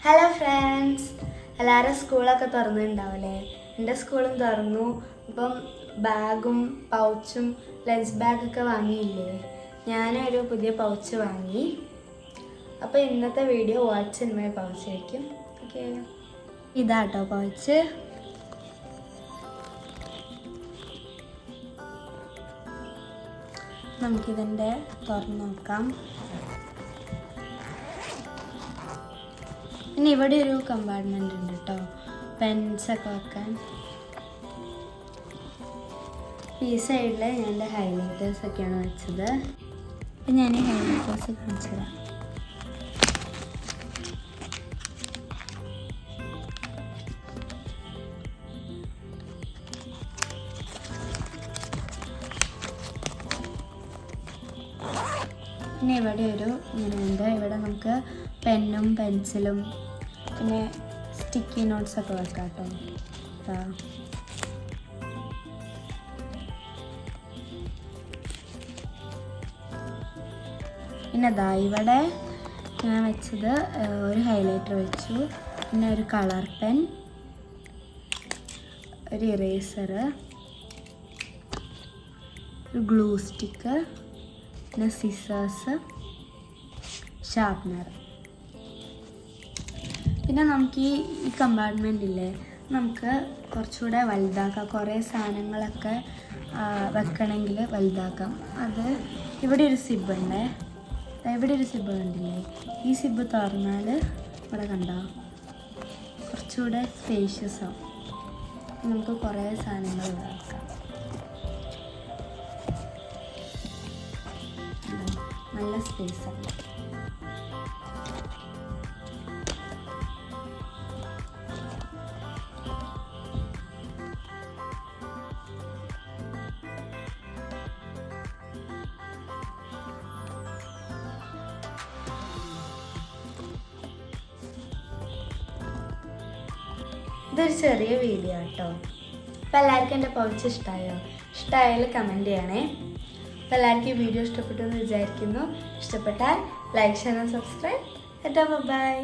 Hello friends, എല്ലാവരും സ്കൂളൊക്കെ തുറന്നിട്ടുണ്ടാവില്ലേ? എൻ്റെ സ്കൂളും തുറന്നു. ഇപ്പം ബാഗും പൗച്ചും ലഞ്ച് ബാഗൊക്കെ വാങ്ങിയില്ലേ? ഞാനൊരു പുതിയ പൗച്ച് വാങ്ങി. അപ്പോൾ ഇന്നത്തെ video what's in my pouch ആയിരിക്കും. ഓക്കെ, ഇതാട്ടോ പൗച്ച്. നമുക്കിതിൻ്റെ തുറന്ന് നോക്കാം. പിന്നെ ഇവിടെ ഒരു കമ്പാർട്ട്മെൻ്റ് ഉണ്ട് കേട്ടോ, പെൻസൊക്കെ വെക്കാൻ. ഈ സൈഡിൽ ഞാൻ എൻ്റെ ഹൈലൈറ്റേഴ്സൊക്കെയാണ് വെച്ചത്. അപ്പം ഞാൻ ഈ ഹൈലൈറ്റേഴ്സ് കാണിച്ചു തരാം. പിന്നെ ഇവിടെ ഒരു ഇങ്ങനെയുണ്ട്. ഇവിടെ നമുക്ക് പെന്നും പെൻസിലും പിന്നെ സ്റ്റിക്കി നോട്ട്സൊക്കെ വെക്കാം കേട്ടോ. പിന്നെ അതാ ഇവിടെ ഞാൻ വെച്ചത് ഒരു ഹൈലൈറ്റർ വെച്ചു, പിന്നെ ഒരു കളർ പെൻ, ഒരു ഇറേസർ, ഒരു ഗ്ലൂ സ്റ്റിക്ക്, പിന്നെ സിസേഴ്സ്, ഷാർപ്നർ. പിന്നെ നമുക്ക് ഈ കമ്പാർട്ട്മെൻറ്റില്ലേ, നമുക്ക് കുറച്ചുകൂടെ വലുതാക്കാം. കുറേ സാധനങ്ങളൊക്കെ വെക്കണമെങ്കിൽ വലുതാക്കാം. അത് ഇവിടെ ഒരു സിബ് ഉണ്ട്. ഇവിടെ ഒരു സിബ് കണ്ടില്ലേ? ഈ സിബ് തുറന്നാൽ ഇവിടെ കണ്ടോ കുറച്ചുകൂടെ സ്പേഷ്യസ് ആവും. നമുക്ക് കുറേ സാധനങ്ങൾ വെക്കാം. നല്ല സ്പേസാണ്. ഇതൊരു ചെറിയ വീഡിയോ കേട്ടോ. അപ്പോൾ എല്ലാവർക്കും എൻ്റെ പൗച്ച് ഇഷ്ടമായോ? ഇഷ്ടമായാൽ കമൻറ്റ് ചെയ്യണേ. അപ്പോൾ എല്ലാവർക്കും ഈ വീഡിയോ ഇഷ്ടപ്പെട്ടു എന്ന് വിചാരിക്കുന്നു. ഇഷ്ടപ്പെട്ടാൽ ലൈക്ക്, ഷെയർ, സബ്സ്ക്രൈബ്. ബൈ.